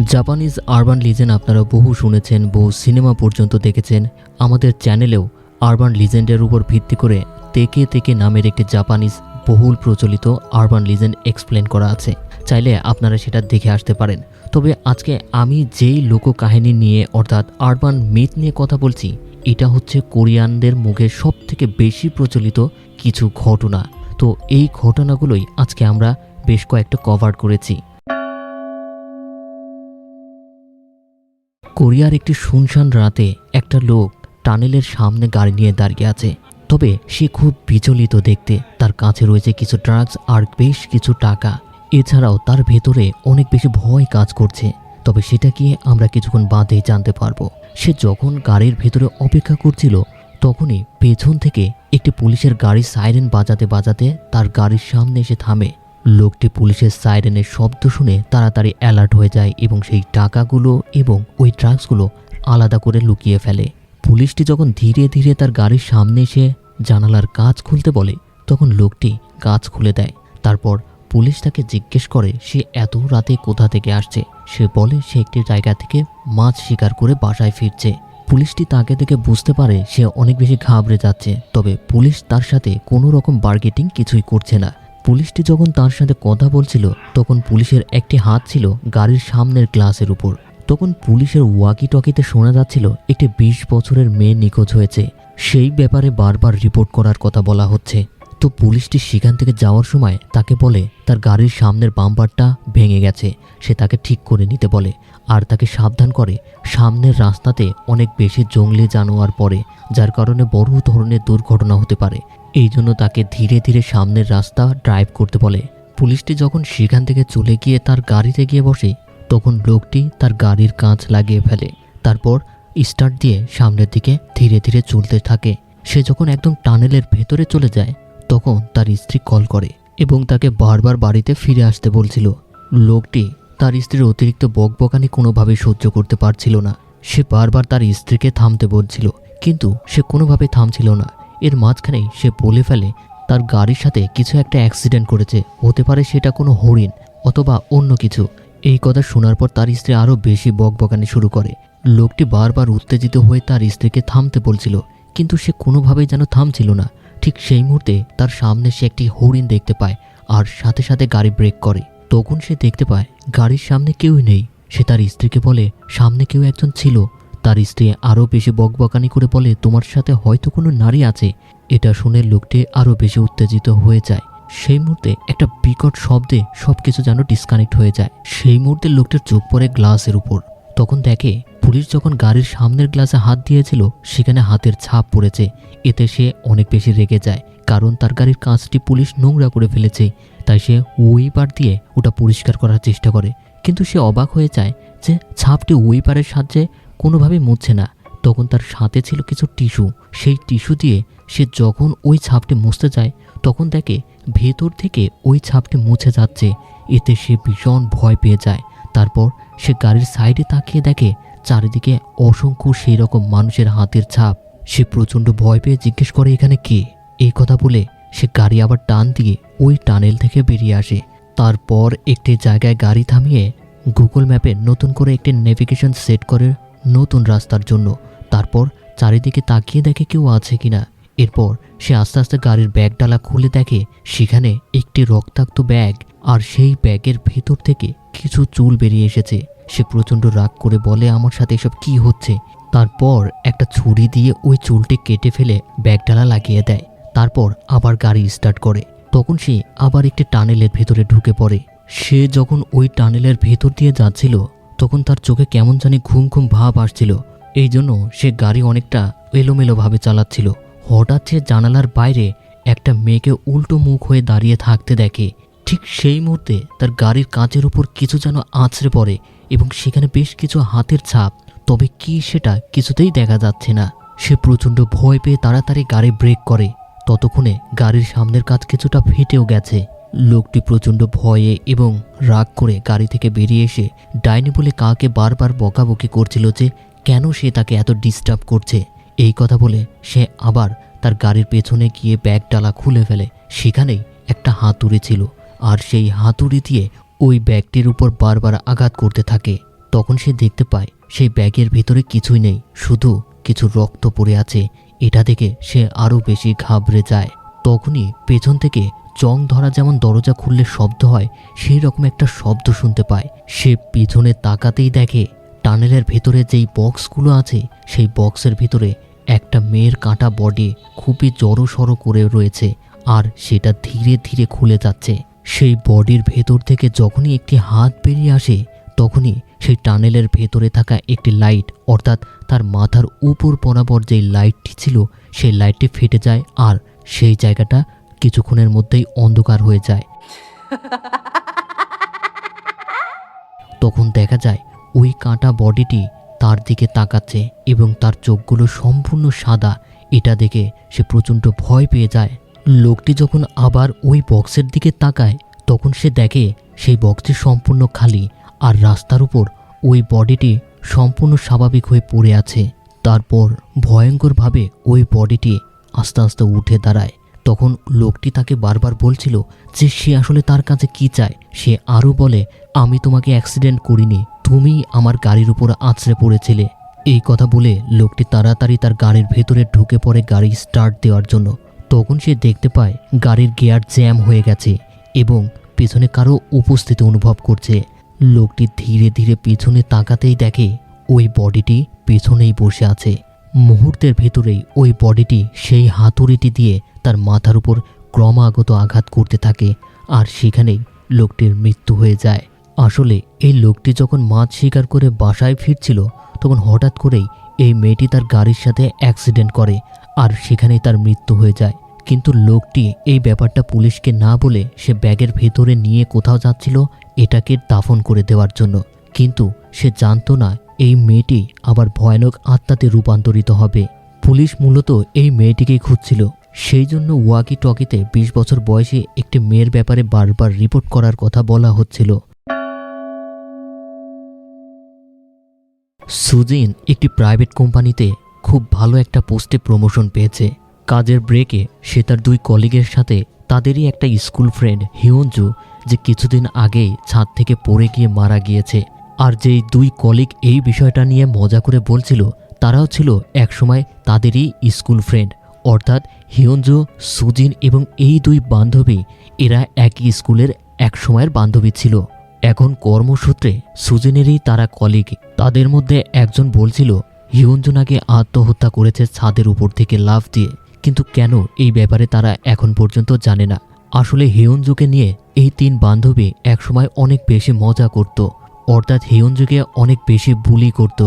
Japanese urban legend আপনারা বহু শুনেছেন, বহু সিনেমা পর্যন্ত দেখেছেন। আমাদের চ্যানেলেও আরবান লিজেন্ডের উপর ভিত্তি করে তেকে তেকে নামের একটি জাপানিজ বহুল প্রচলিত আরবান লিজেন্ড এক্সপ্লেন করা আছে, চাইলে আপনারা সেটা দেখে আসতে পারেন। তবে আজকে আমি যেই লোককাহিনী নিয়ে অর্থাৎ আরবান মিথ নিয়ে কথা বলছি, এটা হচ্ছে কোরিয়ানদের মুখে সব থেকে বেশি প্রচলিত কিছু ঘটনা। তো এই ঘটনাগুলোই আজকে আমরা বেশ কয়েকটা কভার করেছি। কোরিয়ার একটি শুনশান রাতে একটা লোক টানেলের সামনে গাড়ি নিয়ে দাঁড়িয়ে আছে। তবে সে খুব বিচলিত দেখতে। তার কাছে রয়েছে কিছু ড্রাগস আর বেশ কিছু টাকা। এছাড়াও তার ভেতরে অনেক বেশি ভয় কাজ করছে। তবে সেটা কি আমরা কিছুক্ষণ বাদেই জানতে পারবো। সে যখন গাড়ির ভেতরে অপেক্ষা করছিল, তখনই পেছন থেকে একটি পুলিশের গাড়ি সাইরেন বাজাতে বাজাতে তার গাড়ির সামনে এসে থামে। লোকটি পুলিশের সাইরেনের শব্দ শুনে তাড়াতাড়ি অ্যালার্ট হয়ে যায় এবং সেই টাকাগুলো এবং ওই ড্রাগসগুলো আলাদা করে লুকিয়ে ফেলে। পুলিশটি যখন ধীরে ধীরে তার গাড়ির সামনে এসে জানালার কাঁচ খুলতে বলে, তখন লোকটি কাঁচ খুলে দেয়। তারপর পুলিশ তাকে জিজ্ঞেস করে সে এত রাতে কোথা থেকে আসছে। সে বলে সে একটি জায়গা থেকে মাছ শিকার করে বাসায় ফিরছে। পুলিশটি তাকে দেখে বুঝতে পারে সে অনেক বেশি ঘাবড়ে যাচ্ছে। তবে পুলিশ তার সাথে কোনো রকম বার্গেটিং কিছুই করছে না। পুলিশটি যখন তার সাথে কথা বলছিল, তখন পুলিশের একটি হাত ছিল গাড়ির সামনের গ্লাসের উপর। তখন পুলিশের ওয়াকি টকিতে শোনা যাচ্ছিল একটি 20 বছরের মেয়ে নিখোঁজ হয়েছে, সেই ব্যাপারে বারবার রিপোর্ট করার কথা বলা হচ্ছে। তো পুলিশটি সেখান থেকে যাওয়ার সময় তাকে বলে তার গাড়ির সামনের বাম্পারটা ভেঙে গেছে, সে তাকে ঠিক করে নিতে বলে। আর তাকে সাবধান করে সামনের রাস্তাতে অনেক বেশি জঙ্গলি জানোয়ার পড়ে, যার কারণে বড় ধরনের দুর্ঘটনা হতে পারে। এই জন্য তাকে ধীরে ধীরে সামনের রাস্তা ড্রাইভ করতে বলে। পুলিশটি যখন সেখান থেকে চলে গিয়ে তার গাড়িতে গিয়ে বসে, তখন লোকটি তার গাড়ির কাঁচ লাগিয়ে ফেলে। তারপর স্টার্ট দিয়ে সামনের দিকে ধীরে ধীরে চলতে থাকে। সে যখন একদম টানেলের ভেতরে চলে যায়, তখন তার স্ত্রী কল করে এবং তাকে বারবার বাড়িতে ফিরে আসতে বলছিল। লোকটি তার স্ত্রীর অতিরিক্ত বকবকানি কোনোভাবে সহ্য করতে পারছিল না। সে বারবার তার স্ত্রীকে থামতে বলছিল, কিন্তু সে কোনোভাবে থামছিল না। এর মাঝখানেই সে বলে ফেলে তার গাড়ির সাথে কিছু একটা অ্যাক্সিডেন্ট করেছে, হতে পারে সেটা কোনো হরিণ অথবা অন্য কিছু। এই কথা শোনার পর তার স্ত্রী আরও বেশি বকবকানি শুরু করে। লোকটি বারবার উত্তেজিত হয়ে তার স্ত্রীকে থামতে বলছিল, কিন্তু সে কোনোভাবেই যেন থামছিল না। ঠিক সেই মুহূর্তে তার সামনে সে একটি হরিণ দেখতে পায় আর সাথে সাথে গাড়ি ব্রেক করে। তখন সে দেখতে পায় গাড়ির সামনে কেউই নেই। সে তার স্ত্রীকে বলে সামনে কেউ একজন ছিল। তার স্ত্রী আরও বেশি বকবকানি করে বলে তোমার সাথে হয়তো কোনো নারী আছে। এটা শুনে লোকটি আরও বেশি উত্তেজিত হয়ে যায়। সেই মুহূর্তে একটা বিকট শব্দে সবকিছু যেন ডিসকানেক্ট হয়ে যায়। সেই মুহূর্তে লোকটির চোখ পড়ে গ্লাসের উপর। তখন দেখে পুলিশ যখন গাড়ির সামনের গ্লাসে হাত দিয়েছিল, সেখানে হাতের ছাপ পড়েছে। এতে সে অনেক বেশি রেগে যায়, কারণ তার গাড়ির কাঁচটি পুলিশ নোংরা করে ফেলেছে। তাই সে উইপার দিয়ে ওটা পরিষ্কার করার চেষ্টা করে, কিন্তু সে অবাক হয়ে যায় যে ছাপটি উইপারের সাহায্যে কোনোভাবে মুছছে না। তখন তার সাথে ছিল কিছু টিস্যু। সেই টিস্যু দিয়ে সে যখন ওই ছাপটি মুছতে যায়, তখন দেখে ভেতর থেকে ওই ছাপটি মুছে যাচ্ছে। এতে সে ভীষণ ভয় পেয়ে যায়। তারপর সে গাড়ির সাইডে তাকিয়ে দেখে চারিদিকে অসংখ্য সেই রকম মানুষের হাতের ছাপ। সে প্রচণ্ড ভয় পেয়ে জিজ্ঞেস করে এখানে কে। এই কথা বলে সে গাড়ি আবার টান দিয়ে ওই টানেল থেকে বেরিয়ে আসে। তারপর একটি জায়গায় গাড়ি থামিয়ে গুগল ম্যাপে নতুন করে একটি নেভিগেশন সেট করে নতুন রাস্তার জন্য। তারপর চারিদিকে তাকিয়ে দেখে কেউ আছে কিনা। এরপর সে আস্তে আস্তে গাড়ির ব্যাগ ডালা খুলে দেখে সেখানে একটি রক্তাক্ত ব্যাগ, আর সেই ব্যাগের ভেতর থেকে কিছু চুল বেরিয়ে এসেছে। সে প্রচণ্ড রাগ করে বলে আমার সাথে এসব কি হচ্ছে। তারপর একটা ছুরি দিয়ে ওই চুলটি কেটে ফেলে ব্যাগ ডালা লাগিয়ে দেয়। তারপর আবার গাড়ি স্টার্ট করে। তখন সে আবার একটি টানেলের ভেতরে ঢুকে পড়ে। সে যখন ওই টানেলের ভেতর দিয়ে যাচ্ছিল, তখন তার চোখে কেমন জানি ঘুম ঘুম ভাব আসছিল। এই জন্য সে গাড়ি অনেকটা এলোমেলোভাবে চালাচ্ছিল। হঠাৎ সে জানালার বাইরে একটা মেয়েকে উল্টো মুখ হয়ে দাঁড়িয়ে থাকতে দেখে। ঠিক সেই মুহূর্তে তার গাড়ির কাঁচের উপর কিছু যেন আছড়ে পড়ে এবং সেখানে বেশ কিছু হাতের ছাপ। তবে কি সেটা কিছুতেই দেখা যাচ্ছে না। সে প্রচণ্ড ভয় পেয়ে তাড়াতাড়ি গাড়ি ব্রেক করে। ততক্ষণে গাড়ির সামনের কাঁচ কিছুটা ফেটেও গেছে। লোকটি প্রচণ্ড ভয়ে এবং রাগ করে গাড়ি থেকে বেরিয়ে এসে ডাইনি বলে কাকে বারবার বকাবকি করছিল যে কেন সে তাকে এত ডিস্টার্ব করছে। এই কথা বলে সে আবার তার গাড়ির পেছনে গিয়ে ব্যাগ ডালা খুলে ফেলে। সেখানেই একটা হাতুড়ি ছিল, আর সেই হাতুড়ি দিয়ে ওই ব্যাগটির উপর বারবার আঘাত করতে থাকে। তখন সে দেখতে পায় সেই ব্যাগের ভিতরে কিছুই নেই, শুধু কিছু রক্ত পড়ে আছে। এটা দেখে সে আরও বেশি ঘাবড়ে যায়। তখনই পেছন থেকে চং ধরা যেমন দরজা খুললে শব্দ হয়, সেই রকম একটা শব্দ শুনতে পায়। সে পিছনে তাকাতেই দেখে টানেলের ভেতরে যেই বক্সগুলো আছে সেই বক্সের ভিতরে একটা মেয়ের কাটা বডি খুবই জড়সড় করে রয়েছে, আর সেটা ধীরে ধীরে খুলে যাচ্ছে। সেই বডির ভেতর থেকে যখনই একটি হাত বেরিয়ে আসে, তখনই সেই টানেলের ভেতরে থাকা একটি লাইট, অর্থাৎ তার মাথার উপর বরাবর যেই লাইটটি ছিল সেই লাইটটি ফেটে যায়, আর সেই জায়গাটা কিছুক্ষণের মধ্যেই অন্ধকার হয়ে যায়। তখন দেখা যায় ওই কাঁটা বডিটি তার দিকে তাকাচ্ছে এবং তার চোখগুলো সম্পূর্ণ সাদা। এটা দেখে সে প্রচণ্ড ভয় পেয়ে যায়। লোকটি যখন আবার ওই বক্সের দিকে তাকায়, তখন সে দেখে সেই বক্সটি সম্পূর্ণ খালি, আর রাস্তার উপর ওই বডিটি সম্পূর্ণ স্বাভাবিক হয়ে পড়ে আছে। তারপর ভয়ঙ্করভাবে ওই বডিটি আস্তে আস্তে উঠে দাঁড়ায়। তখন লোকটি তাকে বারবার বলছিল যে সে আসলে তার কাছে কি চায়। সে আরও বলে, আমি তোমাকে অ্যাক্সিডেন্ট করিনি, তুমি আমার গাড়ির উপর আছড়ে পড়েছিলে। এই কথা বলে লোকটি তাড়াতাড়ি তার গাড়ির ভেতরে ঢুকে পড়ে গাড়ি স্টার্ট দেওয়ার জন্য। তখন সে দেখতে পায় গাড়ির গিয়ার জ্যাম হয়ে গেছে এবং পেছনে কারো উপস্থিতি অনুভব করছে। লোকটি ধীরে ধীরে পেছনে তাকাতেই দেখে ওই বডিটি পেছনেই বসে আছে। মুহূর্তের ভেতরেই ওই বডিটি সেই হাতুড়িটি দিয়ে তার মাথার উপর ক্রমাগত আঘাত করতে থাকে, আর সেখানেই লোকটির মৃত্যু হয়ে যায়। আসলে এই লোকটি যখন মাছ শিকার করে বাসায় ফিরছিল, তখন হঠাৎ করেই এই মেয়েটি তার গাড়ির সাথে অ্যাক্সিডেন্ট করে, আর সেখানেই তার মৃত্যু হয়ে যায়। কিন্তু লোকটি এই ব্যাপারটা পুলিশকে না বলে সে ব্যাগের ভেতরে নিয়ে কোথাও যাচ্ছিল এটাকে দাফন করে দেওয়ার জন্য। কিন্তু সে জানতো না এই মেয়েটি আবার ভয়ানক আত্মাতে রূপান্তরিত হবে। পুলিশ মূলত এই মেয়েটিকেই খুঁজছিল, সেই জন্য ওয়াকি টকিতে 20 বছর বয়সী একটি মেয়ের ব্যাপারে বারবার রিপোর্ট করার কথা বলা হচ্ছিল। সুজিন একটি প্রাইভেট কোম্পানিতে খুব ভালো একটা পোস্টে প্রমোশন পেয়েছে। কাজের ব্রেকে সে তার 2 কলিগের সাথে তাদেরই একটা স্কুল ফ্রেন্ড হিয়নজু, যে কিছুদিন আগেই ছাদ থেকে পড়ে গিয়ে মারা গিয়েছে, আর যেই 2 কলিগ এই বিষয়টা নিয়ে মজা করে বলছিল, তারাও ছিল একসময় তাদেরই স্কুল ফ্রেন্ড, অর্থাৎ হিয়নজু, সুজিন এবং এই 2 বান্ধবী, এরা একই স্কুলের এক সময়ের বান্ধবী ছিল। এখন কর্মসূত্রে সুজিনেরই তারা কলিগ। তাদের মধ্যে একজন বলছিল হিয়নজু নাকি আত্মহত্যা করেছে ছাদের উপর থেকে লাফ দিয়ে, কিন্তু কেন এই ব্যাপারে তারা এখন পর্যন্ত জানে না। আসলে হিয়নজুকে নিয়ে এই 3 বান্ধবী একসময় অনেক বেশি মজা করত, অর্থাৎ হিয়নজুকে অনেক বেশি বুলি করত।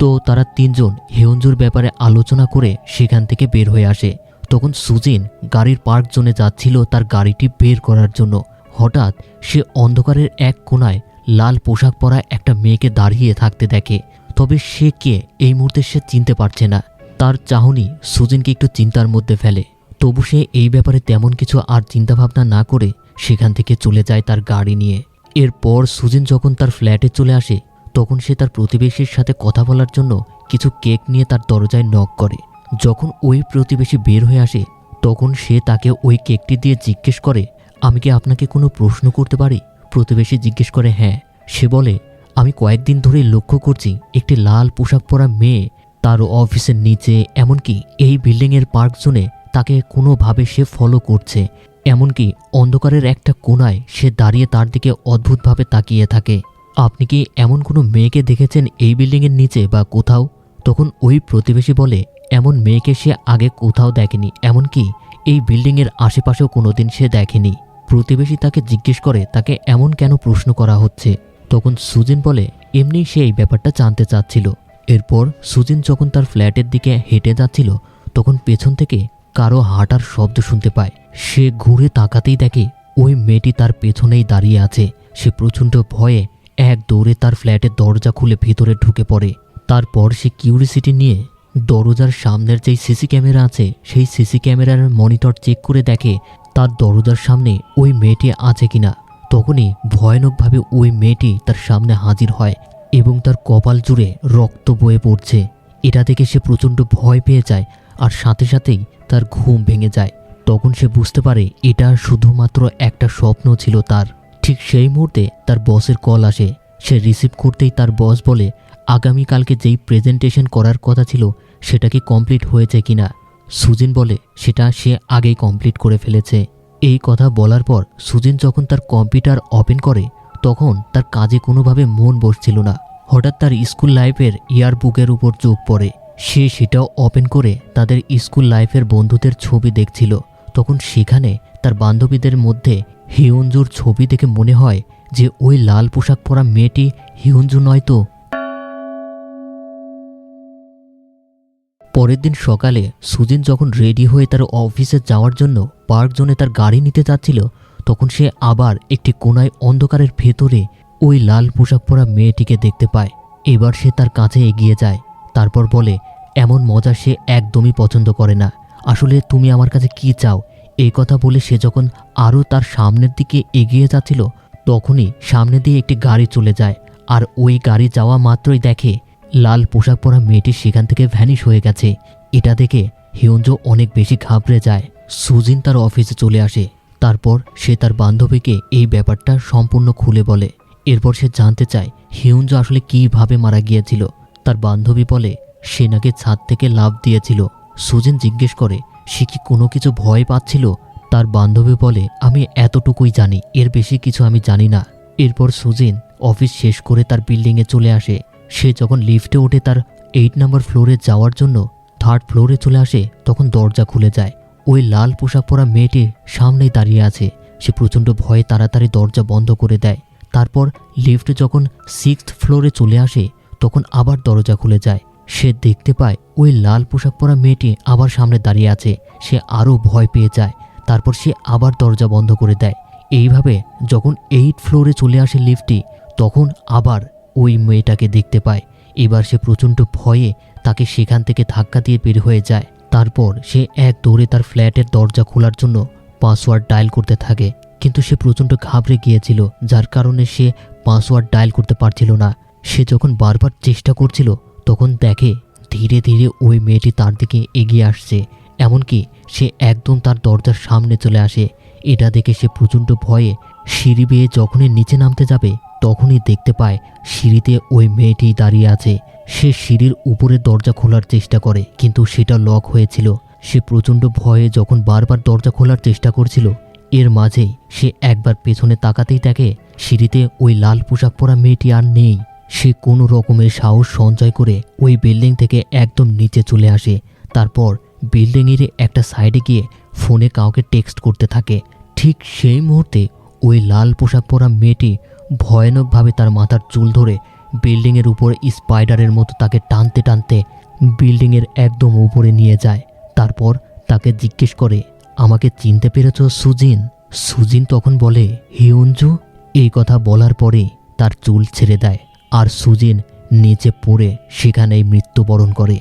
তো তারা 3 জন হিয়নজুর ব্যাপারে আলোচনা করে সেখান থেকে বের হয়ে আসে। তখন সুজিন গাড়ির পার্ক জোনে যাচ্ছিল তার গাড়িটি বের করার জন্য। হঠাৎ সে অন্ধকারের এক কোণায় লাল পোশাক পরা একটা মেয়েকে দাঁড়িয়ে থাকতে দেখে, তবে সে কে এই মুহূর্তে সে চিনতে পারছে না। তার চাহনি সুজিনকে একটু চিন্তার মধ্যে ফেলে, তবু সে এই ব্যাপারে তেমন কিছু আর চিন্তাভাবনা না করে সেখান থেকে চলে যায় তার গাড়ি নিয়ে। এরপর সুজিন যখন তার ফ্ল্যাটে চলে আসে, তখন সে তার প্রতিবেশীর সাথে কথা বলার জন্য কিছু কেক নিয়ে তার দরজায় নক করে। যখন ওই প্রতিবেশী বের হয়ে আসে, তখন সে তাকে ওই কেকটি দিয়ে জিজ্ঞেস করে, আমি কি আপনাকে কোনো প্রশ্ন করতে পারি? প্রতিবেশী জিজ্ঞেস করে হ্যাঁ। সে বলে, আমি কয়েকদিন ধরে লক্ষ্য করছি একটি লাল পোশাক পরা মেয়ে তার অফিসের নিচে, এমনকি এই বিল্ডিংয়ের পার্ক জোনে তাকে কোনোভাবে সে ফলো করছে। এমনকি অন্ধকারের একটা কোণায় সে দাঁড়িয়ে তার দিকে অদ্ভুতভাবে তাকিয়ে থাকে। আপনি কি এমন কোনো মেয়েকে দেখেছেন এই বিল্ডিংয়ের নিচে বা কোথাও? তখন ওই প্রতিবেশী বলে, এমন মেয়েকে সে আগে কোথাও দেখেনি, এমনকি এই বিল্ডিংয়ের আশেপাশেও কোনোদিন সে দেখেনি। প্রতিবেশী তাকে জিজ্ঞেস করে তাকে এমন কেন প্রশ্ন করা হচ্ছে। তখন সুজিন বলে এমনি সে এই ব্যাপারটা জানতে চাচ্ছিল। এরপর সুজিন যখন তার ফ্ল্যাটের দিকে হেঁটে যাচ্ছিল, তখন পেছন থেকে কারো হাঁটার শব্দ শুনতে পায়। সে ঘুরে তাকাতেই দেখে ওই মেয়েটি তার পেছনেই দাঁড়িয়ে আছে। সে প্রচণ্ড ভয়ে এক দৌড়ে তার ফ্ল্যাটের দরজা খুলে ভিতরে ঢুকে পড়ে। তারপর সে কিউরিসিটি নিয়ে দরজার সামনের যেই সিসি ক্যামেরা আছে সেই সিসি ক্যামেরার মনিটর চেক করে দেখে তার দরজার সামনে ওই মেয়েটি আছে কিনা। তখনই ভয়ানকভাবে ওই মেয়েটি তার সামনে হাজির হয় এবং তার কপাল জুড়ে রক্ত বয়ে পড়ছে। এটা দেখে সে প্রচণ্ড ভয় পেয়ে যায়, আর সাথে সাথেই তার ঘুম ভেঙে যায়। তখন সে বুঝতে পারে এটা শুধুমাত্র একটা স্বপ্ন ছিল তার। ঠিক সেই মুহূর্তে তার বসের কল আসে। সে রিসিভ করতেই তার বস বলে আগামীকালকে যেই প্রেজেন্টেশন করার কথা ছিল সেটা কি কমপ্লিট হয়েছে কিনা। সুজিন বলে সেটা সে আগেই কমপ্লিট করে ফেলেছে। এই কথা বলার পর সুজিন যখন তার কম্পিউটার ওপেন করে তখন তার কাজে কোনোভাবে মন বসছিল না। হঠাৎ তার স্কুল লাইফের ইয়ারবুকের উপর চোখ পড়ে। সে সেটাও ওপেন করে তাদের স্কুল লাইফের বন্ধুদের ছবি দেখছিল। তখন সেখানে তার বান্ধবীদের মধ্যে হিউনজুর ছবি দেখে মনে হয় যে ওই লাল পোশাক পরা মেয়েটি হিউনজু নয় তো। পরের দিন সকালে সুজিন যখন রেডি হয়ে তার অফিসে যাওয়ার জন্য পার্ক জোনে তার গাড়ি নিতে যাচ্ছিল তখন সে আবার একটি কোনায় অন্ধকারের ভেতরে ওই লাল পোশাক পরা মেয়েটিকে দেখতে পায়। এবার সে তার কাছে এগিয়ে যায়। তারপর বলে এমন মজা সে একদমই পছন্দ করে না। আসলে তুমি আমার কাছে কি চাও? এই কথা বলে সে যখন আরও তার সামনের দিকে এগিয়ে যাচ্ছিল তখনই সামনে দিয়ে একটি গাড়ি চলে যায়। আর ওই গাড়ি যাওয়া মাত্রই দেখে লাল পোশাক পরা মেয়েটি সেখান থেকে ভ্যানিশ হয়ে গেছে। এটা দেখে হিউনজো অনেক বেশি ঘাবড়ে যায়। সুজিন তার অফিসে চলে আসে। তারপর সে তার বান্ধবীকে এই ব্যাপারটা সম্পূর্ণ খুলে বলে। এরপর সে জানতে চায় হিউনজো আসলে কীভাবে মারা গিয়েছিল। তার বান্ধবী বলে সে নাকি ছাদ থেকে লাফ দিয়েছিল। সুজিন জিজ্ঞেস করে সে কি কোনো কিছু ভয় পাচ্ছিল। তার বান্ধবী বলে আমি এতটুকুই জানি, এর বেশি কিছু আমি জানি না। এরপর সুজিন অফিস শেষ করে তার বিল্ডিংয়ে চলে আসে। সে যখন লিফটে ওঠে তার 8 নম্বর ফ্লোরে যাওয়ার জন্য 3rd ফ্লোরে চলে আসে তখন দরজা খুলে যায়। ওই লাল পোশাক পরা মেয়েটি সামনেই দাঁড়িয়ে আছে। সে প্রচণ্ড ভয়ে তাড়াতাড়ি দরজা বন্ধ করে দেয়। তারপর লিফট যখন 6th ফ্লোরে চলে আসে তখন আবার দরজা খুলে যায়। সে দেখতে পায় ওই লাল পোশাক পরা মেয়েটি আবার সামনে দাঁড়িয়ে আছে। সে আরও ভয় পেয়ে যায়। তারপর সে আবার দরজা বন্ধ করে দেয়। এইভাবে যখন 8 ফ্লোরে চলে আসে লিফটটি তখন আবার ওই মেয়েটাকে দেখতে পায়। এবার সে প্রচণ্ড ভয়ে তাকে সেখান থেকে ধাক্কা দিয়ে বের হয়ে যায়। তারপর সে এক দৌড়ে তার ফ্ল্যাটের দরজা খোলার জন্য পাসওয়ার্ড ডায়াল করতে থাকে। কিন্তু সে প্রচণ্ড ঘাবড়ে গিয়েছিল যার কারণে সে পাসওয়ার্ড ডায়াল করতে পারছিল না। সে যখন বারবার চেষ্টা করছিল তখন দেখে ধীরে ধীরে ওই মেয়েটি তার দিকে এগিয়ে আসছে। এমনকি সে একদম তার দরজার সামনে চলে আসে। এটা দেখে সে প্রচণ্ড ভয়ে সিঁড়ি বেয়ে যখনই নিচে নামতে যাবে তখনই দেখতে পায় সিঁড়িতে ওই মেয়েটি দাঁড়িয়ে আছে। সে সিঁড়ির উপরে দরজা খোলার চেষ্টা করে কিন্তু সেটা লক হয়েছিল। সে প্রচণ্ড ভয়ে যখন বারবার দরজা খোলার চেষ্টা করছিল এর মাঝেই সে একবার পেছনে তাকাতেই দেখে সিঁড়িতে ওই লাল পোশাক পরা মেয়েটি আর নেই। সে কোনো রকমের সাহস সঞ্চয় করে ওই বিল্ডিং থেকে একদম নিচে চলে আসে। তারপর বিল্ডিংয়ের একটা সাইডে গিয়ে ফোনে কাউকে টেক্সট করতে থাকে। ঠিক সেই মুহূর্তে ওই লাল পোশাক পরা মেয়েটি ভয়ানকভাবে তার মাথার চুল ধরে বিল্ডিংয়ের উপরে স্পাইডারের মতো তাকে টানতে টানতে বিল্ডিংয়ের একদম উপরে নিয়ে যায়। তারপর তাকে জিজ্ঞেস করে আমাকে চিনতে পেরেছ সুজিন? সুজিন তখন বলে হিউনজু। এই কথা বলার পরে তার চুল ছেড়ে দেয় আর সুজিন নিচে পড়ে সেখানেই মৃত্যুবরণ করে।